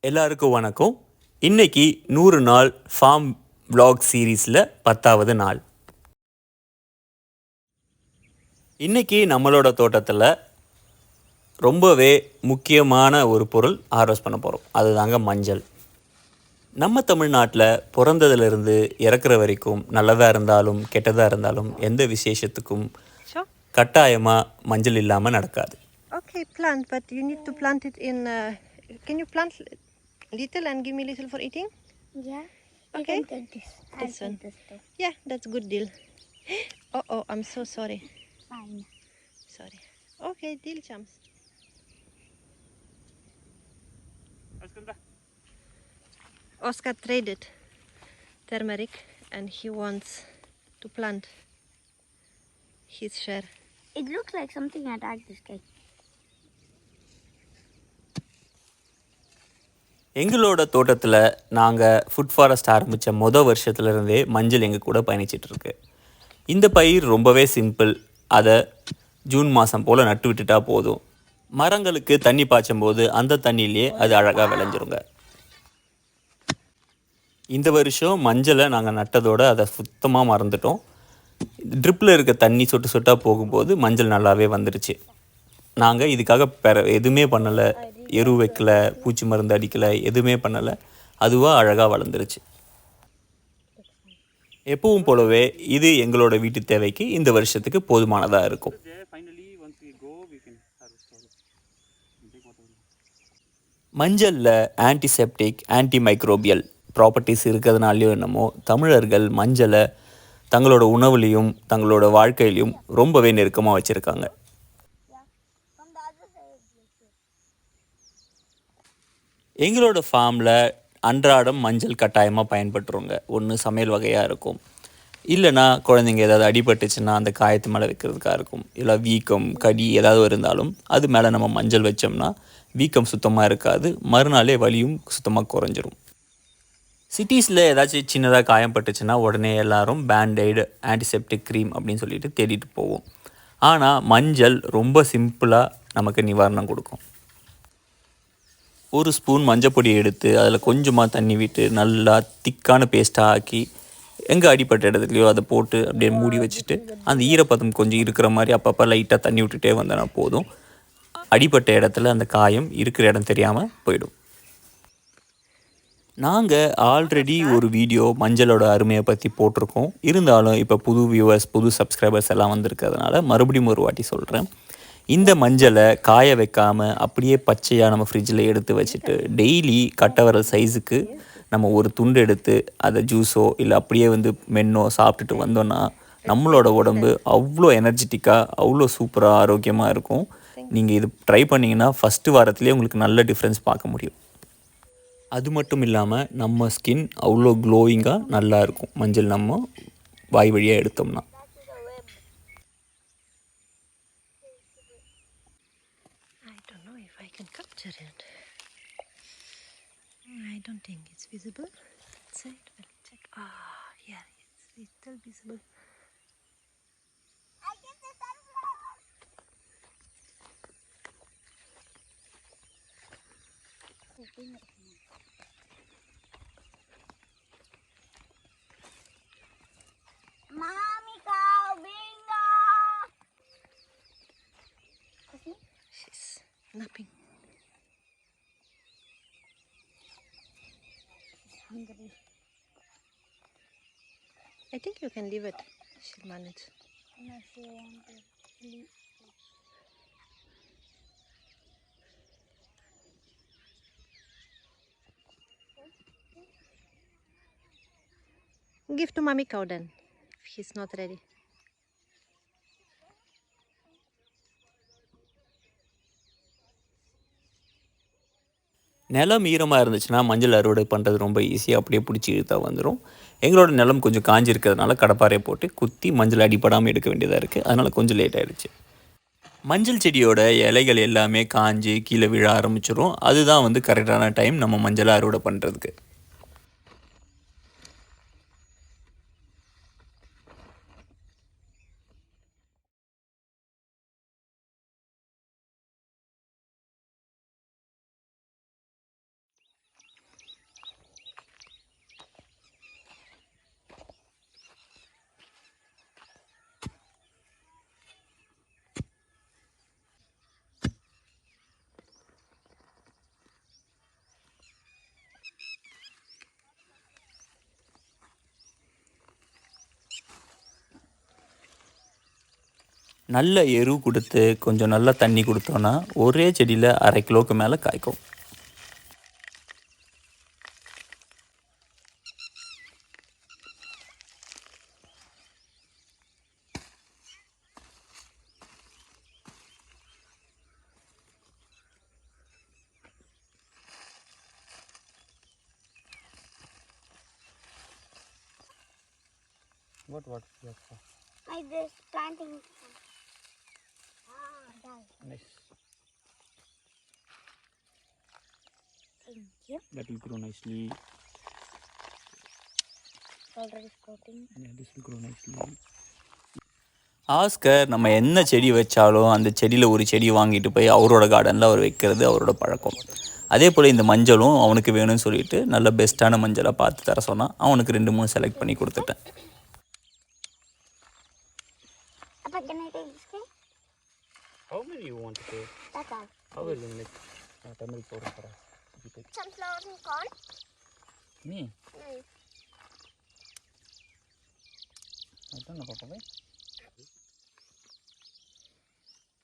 எல்லாருக்கும் வணக்கம். இன்னைக்கு 100 நாள் ஃபார்ம் vlog சீரீஸில் 10வது நாள். இன்னைக்கு நம்மளோட தோட்டத்தில் ரொம்பவே முக்கியமான ஒரு பொருள் ஹார்வெஸ்ட் பண்ண போகிறோம். அதுதாங்க மஞ்சள். நம்ம தமிழ்நாட்டில் பிறந்ததுலேருந்து இறக்குற வரைக்கும் நல்லதாக இருந்தாலும் கெட்டதாக இருந்தாலும் எந்த விசேஷத்துக்கும் கட்டாயமாக மஞ்சள் இல்லாமல் நடக்காது. Okay, plant, but you need to plant it in. Can you plant little and give me little for eating? Yeah. Okay. You can take this. This I'll one. take this too. Yeah, that's good deal. Oh, I'm so sorry. Fine. Sorry. Okay, deal, chums. Oscar traded turmeric and he wants to plant his share. It looks like something attacked this guy. எங்களோட தோட்டத்தில் நாங்கள் food forest ஆரம்பித்த வருஷத்துலேருந்தே மஞ்சள் எங்கள் கூட பயணிச்சிட்ருக்கு. இந்த பயிர் ரொம்பவே சிம்பிள். அதை ஜூன் மாதம் போல் நட்டு விட்டுட்டா போதும். மரங்களுக்கு தண்ணி பாய்ச்சும் போது அந்த தண்ணியிலே அது அழகாக விளைஞ்சிருங்க. இந்த வருஷம் மஞ்சளை நாங்கள் நட்டதோடு அதை சுத்தமாக மறந்துட்டோம். ட்ரிப்பில் இருக்க தண்ணி சொட்டு சொட்டாக போகும்போது மஞ்சள் நல்லாவே வந்துடுச்சு. நாங்கள் இதுக்காக எதுவுமே பண்ணலை, எரு வைக்கலை, பூச்சி மருந்து அடிக்கலை, எதுவுமே பண்ணலை. அதுவாக அழகாக வளர்ந்துருச்சு. எப்பவும் போலவே இது எங்களோட வீட்டு தேவைக்கு இந்த வருஷத்துக்கு போதுமானதாக இருக்கும். மஞ்சளில் ஆன்டிசெப்டிக், ஆன்டிமைக்ரோபியல் ப்ராப்பர்ட்டிஸ் இருக்கிறதுனாலையும் என்னமோ தமிழர்கள் மஞ்சளை தங்களோட உணவுலையும் தங்களோட வாழ்க்கையிலையும் ரொம்பவே நெருக்கமாக வச்சுருக்காங்க. எங்களோட ஃபார்மில் அன்றாடம் மஞ்சள் கட்டாயமாக பயன்பட்டுருங்க. ஒன்று சமையல் வகையாக இருக்கும், இல்லைனா குழந்தைங்க ஏதாவது அடிபட்டுச்சுன்னா அந்த காயத்து மேலே வைக்கிறதுக்காக இருக்கும். இல்லை வீக்கம், கடி ஏதாவது இருந்தாலும் அது மேலே நம்ம மஞ்சள் வச்சோம்னா வீக்கம் சுத்தமாக இருக்காது, மறுநாளே வலியும் சுத்தமாக குறைஞ்சிரும். சிட்டிஸில் ஏதாச்சும் சின்னதாக காயம் பட்டுச்சுன்னா உடனே எல்லோரும் பேண்டைடு, ஆன்டிசெப்டிக் க்ரீம் அப்படின்னு சொல்லிட்டு தேடிட்டு போவோம். ஆனால் மஞ்சள் ரொம்ப சிம்பிளாக நமக்கு நிவாரணம் கொடுக்கும். ஒரு ஸ்பூன் மஞ்சப்பொடி எடுத்து அதில் கொஞ்சமாக தண்ணி விட்டு நல்லா திக்கான பேஸ்ட்டாக ஆக்கி எங்கே அடிப்பட்ட இடத்துலையோ அதை போட்டு அப்படியே மூடி வச்சுட்டு அந்த ஈரப்பதம் கொஞ்சம் இருக்கிற மாதிரி அப்பப்போ லைட்டாக தண்ணி விட்டுட்டே வந்தோன்னா போதும். அடிப்பட்ட இடத்துல அந்த காயம் இருக்கிற இடம் தெரியாமல் போயிடும். நாங்கள் ஆல்ரெடி ஒரு வீடியோ மஞ்சளோட அருமையை பற்றி போட்டிருக்கோம். இருந்தாலும் இப்போ புது வியூவர்ஸ், புது சப்ஸ்கிரைபர்ஸ் எல்லாம் வந்திருக்கிறதுனால மறுபடியும் ஒரு வாட்டி சொல்கிறேன். இந்த மஞ்சளை காய வைக்காமல் அப்படியே பச்சையாக நம்ம ஃப்ரிட்ஜில் எடுத்து வச்சுட்டு டெய்லி கட்டவரல் சைஸுக்கு நம்ம ஒரு துண்டு எடுத்து அதை ஜூஸோ இல்லை அப்படியே மென்னோ சாப்பிட்டுட்டு வந்தோன்னா நம்மளோட உடம்பு அவ்வளோ எனர்ஜெட்டிக்காக, அவ்வளோ சூப்பராக, ஆரோக்கியமாக இருக்கும். நீங்கள் இது ட்ரை பண்ணிங்கன்னா ஃபஸ்ட்டு வாரத்துலேயே உங்களுக்கு நல்ல டிஃப்ரென்ஸ் பார்க்க முடியும். அது மட்டும் இல்லாமல் நம்ம ஸ்கின் அவ்வளோ க்ளோயிங்காக நல்லா இருக்கும் மஞ்சள் நம்ம வாய் வழியாக எடுத்தோம்னா. I don't think it's visible. Let's see. Check. Yeah, it's still visible. I get the sunflower. Mommy cow, bingo. She's napping. Hungry. I think you can leave it. She'll manage. No, she wants to sleep. Give to mommy cow then, if he's not ready. நிலம் ஈரமாக இருந்துச்சுன்னா மஞ்சள் அறுவடை பண்ணுறது ரொம்ப ஈஸியாக அப்படியே பிடிச்சி இழுத்தா வந்துடும். எங்களோட நிலம் கொஞ்சம் காஞ்சி இருக்கிறதுனால கடப்பாறையை போட்டு குத்தி மஞ்சள் அடிப்படாமல் எடுக்க வேண்டியதாக இருக்குது. அதனால் கொஞ்சம் லேட் ஆகிடுச்சு. மஞ்சள் செடியோட இலைகள் எல்லாமே காஞ்சி கீழே விழ ஆரம்பிச்சிடும். அதுதான் கரெக்டான டைம் நம்ம மஞ்சளை அறுவடை பண்ணுறதுக்கு. நல்ல எரு கொடுத்து கொஞ்சம் நல்லா தண்ணி கொடுத்தோன்னா ஒரே செடியில் 1/2 கிலோவுக்கு மேலே காய்க்கும். What yes, sir. Like this planting. Done. Nice. Thank you. That will grow nicely. It's already sprouting. Yeah, this will grow nicely. Oscar நம்ம என்ன செடி வச்சாலும் அந்த செடியில் ஒரு செடி வாங்கிட்டு போய் அவரோட கார்டனில் அவர் வைக்கிறது அவரோட பழக்கம். அதே போல் இந்த மஞ்சளும் அவனுக்கு வேணும்னு சொல்லிட்டு நல்ல பெஸ்ட்டான மஞ்சளை பார்த்து தர சொன்னால் அவனுக்கு 2-3 செலக்ட் பண்ணி கொடுத்துட்டேன். Papa, can I take this cake? How many you want to take? That's all. How will you make tamil powder for us? If you take Sunflowers and corn. me, Mm. I don't know, Papa. Wait.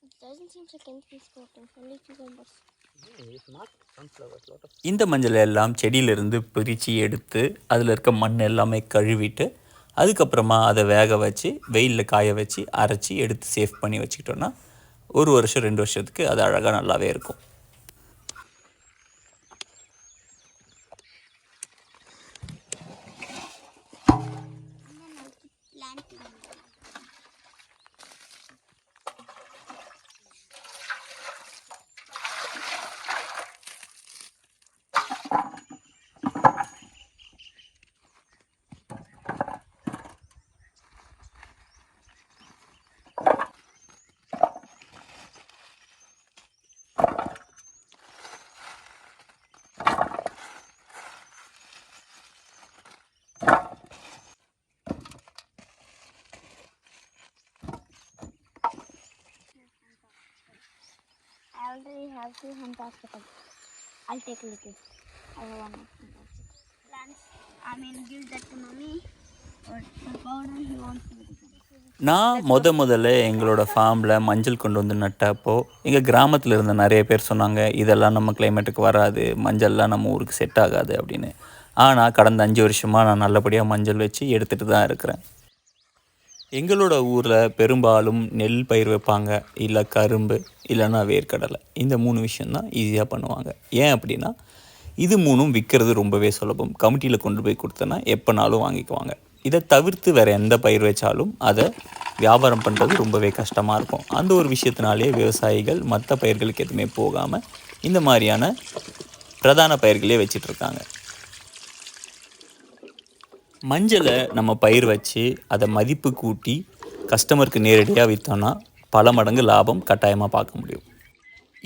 It doesn't seem like anything sprouting. Only cucumbers. Yeah, it's not sunflowers. Lot of. இந்த மஞ்சளை எல்லாம் செடியிலிருந்து பிரித்து எடுத்து அதில் இருக்க மண் எல்லாமே கழுவிட்டு அதுக்கப்புறமா அதை வேக வச்சு வெயிலில் காய வச்சு அரைச்சி எடுத்து சேஃப் பண்ணி வச்சுக்கிட்டோன்னா 1 வருஷம் 2 வருஷத்துக்கு அது அழகாக நல்லாவே இருக்கும். I already have 2 fantastic. I'll take a look at it. I have 1 more fantastic. Plants. I mean, give that to mommy. Or the powder he wants to do. நான் முதல்ல எங்களோட ஃபார்மில் மஞ்சள் கொண்டு வந்து நட்டப்போ எங்கள் கிராமத்தில் இருந்த நிறைய பேர் சொன்னாங்க இதெல்லாம் நம்ம கிளைமேட்டுக்கு வராது, மஞ்சள்லாம் நம்ம ஊருக்கு செட் ஆகாது அப்படின்னு. ஆனால் கடந்த 5 வருஷமாக நான் நல்லபடியாக மஞ்சள் வச்சு எடுத்துகிட்டு தான் இருக்கிறேன். எங்களோட ஊரில் பெரும்பாலும் நெல் பயிர் வைப்பாங்க, இல்லை கரும்பு, இல்லைன்னா வேர்க்கடலை. இந்த 3 விஷயந்தான் ஈஸியாக பண்ணுவாங்க. ஏன் அப்படின்னா இது 3ம் விற்கிறது ரொம்பவே சுலபம். கமிட்டியில் கொண்டு போய் கொடுத்தனா எப்போனாலும் வாங்கிக்குவாங்க. இதை தவிர்த்து வேறு எந்த பயிர் வச்சாலும் அதை வியாபாரம் பண்ணுறது ரொம்பவே கஷ்டமாக இருக்கும். அந்த ஒரு விஷயத்தினாலே விவசாயிகள் மற்ற பயிர்களுக்கு எதுவுமே போகாமல் இந்த மாதிரியான பிரதான பயிர்களே வச்சிட்ருக்காங்க. மஞ்சளை நம்ம பயிர் வச்சு அதை மதிப்பு கூட்டி கஸ்டமருக்கு நேரடியாக விற்றோன்னா பல மடங்கு லாபம் கட்டாயமாக பார்க்க முடியும்.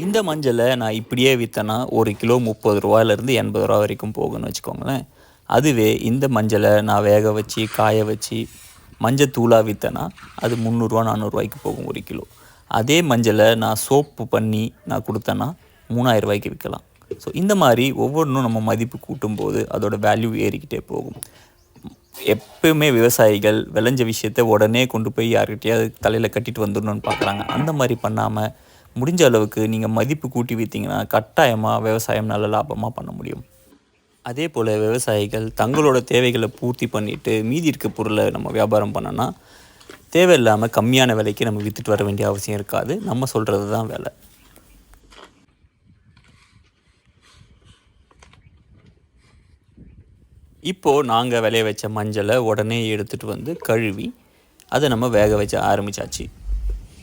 இந்த மஞ்சளை நான் இப்படியே விற்றேன்னா 1 கிலோ 30 ரூபாயிலேருந்து 80 ரூபா வரைக்கும் போகும்னு வச்சுக்கோங்களேன். அதுவே இந்த மஞ்சளை நான் வேக வச்சு காய வச்சு மஞ்சள் தூளாக விற்றேன்னா அது 300 400 ரூபாய்க்கு போகும் 1 கிலோ. அதே மஞ்சளை நான் சோப்பு பண்ணி நான் கொடுத்தேன்னா 3000 ரூபாய்க்கு விற்கலாம். ஸோ இந்த மாதிரி ஒவ்வொன்றும் நம்ம மதிப்பு கூட்டும்போது அதோட வேல்யூ ஏறிக்கிட்டே போகும். எப்பவுமே விவசாயிகள் விளைஞ்ச விஷயத்தை உடனே கொண்டு போய் யார்கிட்டயாவது தலையில் கட்டிட்டு வந்துடணும்னு பார்க்குறாங்க. அந்த மாதிரி பண்ணாமல் முடிஞ்ச அளவுக்கு நீங்கள் மதிப்பு கூட்டி விற்றீங்கன்னா கட்டாயமாக விவசாயம் நல்ல லாபமாக பண்ண முடியும். அதே போல் விவசாயிகள் தங்களோட தேவைகளை பூர்த்தி பண்ணிவிட்டு மீதி இருக்க பொருளை நம்ம வியாபாரம் பண்ணோன்னா தேவையில்லாமல் கம்மியான விலைக்கு நம்ம விற்றுட்டு வர வேண்டிய அவசியம் இருக்காது. நம்ம சொல்கிறது தான் வேலை. இப்போது நாங்கள் விளைய வச்ச மஞ்சளை உடனே எடுத்துகிட்டு வந்து கழுவி அதை நம்ம வேக வச்ச ஆரம்பித்தாச்சு.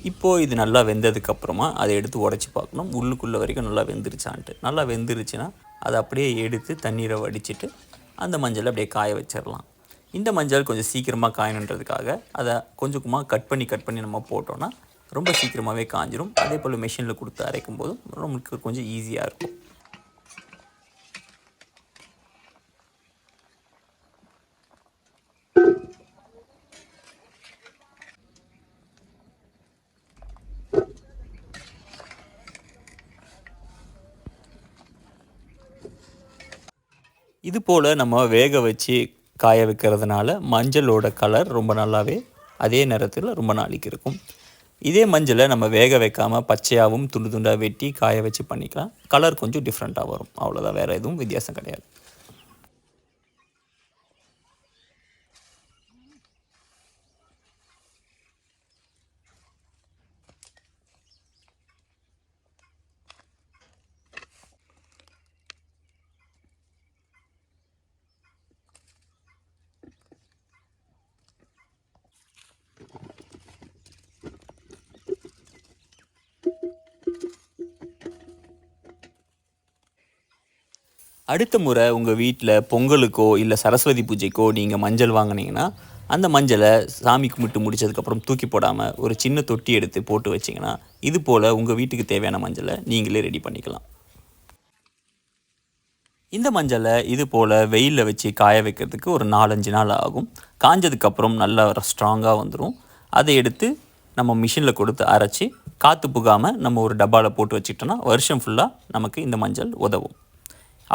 இப்போது இது நல்லா வெந்ததுக்கப்புறமா அதை எடுத்து உடச்சி பார்க்கணும் உள்ளுக்குள்ளே வரைக்கும் நல்லா வெந்துருச்சான்ட்டு. நல்லா வெந்துருச்சுன்னா அதை அப்படியே எடுத்து தண்ணீரை வடிச்சிட்டு அந்த மஞ்சளை அப்படியே காய வச்சிடலாம். இந்த மஞ்சள் கொஞ்சம் சீக்கிரமாக காயணுன்றதுக்காக அதை கொஞ்சமாக கட் பண்ணி நம்ம போட்டோன்னா ரொம்ப சீக்கிரமாகவே காஞ்சிரும். அதே போல் மெஷினில் கொடுத்து அரைக்கும் போதும் நமக்கு கொஞ்சம் ஈஸியாக இருக்கும். இது போல் நம்ம வேக வச்சு காய வைக்கிறதுனால மஞ்சளோட கலர் ரொம்ப நல்லாவே அதே நேரத்தில் ரொம்ப நாளைக்கு இருக்கும். இதே மஞ்சளை நம்ம வேக வைக்காமல் பச்சையாகவும் துண்டு துண்டாக வெட்டி காய வச்சு பண்ணிக்கலாம். கலர் கொஞ்சம் டிஃப்ரெண்ட்டாக வரும், அவ்வளோதான், வேறு எதுவும் வித்தியாசம் கிடையாது. அடுத்த முறை உங்கள் வீட்டில் பொங்கலுக்கோ இல்லை சரஸ்வதி பூஜைக்கோ நீங்கள் மஞ்சள் வாங்கினீங்கன்னா அந்த மஞ்சளை சாமி கும்பிட்டு முடிச்சதுக்கப்புறம் தூக்கி போடாமல் ஒரு சின்ன தொட்டி எடுத்து போட்டு வச்சிங்கன்னா இது போல் உங்கள் வீட்டுக்கு தேவையான மஞ்சளை நீங்களே ரெடி பண்ணிக்கலாம். இந்த மஞ்சளை இது போல் வெயிலில் வச்சு காய வைக்கிறதுக்கு ஒரு 4-5 நாள் ஆகும். காஞ்சதுக்கப்புறம் நல்லா ஸ்ட்ராங்காக வந்துடும். அதை எடுத்து நம்ம மிஷினில் கொடுத்து அரைச்சி காற்று புகாமல் நம்ம ஒரு டப்பாவில் போட்டு வச்சுக்கிட்டோன்னா வருஷம் ஃபுல்லாக நமக்கு இந்த மஞ்சள் உதவும்.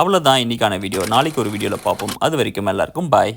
அவ்வளோதான் இன்றைக்கான வீடியோ. நாளைக்கு ஒரு வீடியோவில் பார்ப்போம். அது வரைக்கும் எல்லாருக்கும் பாய்.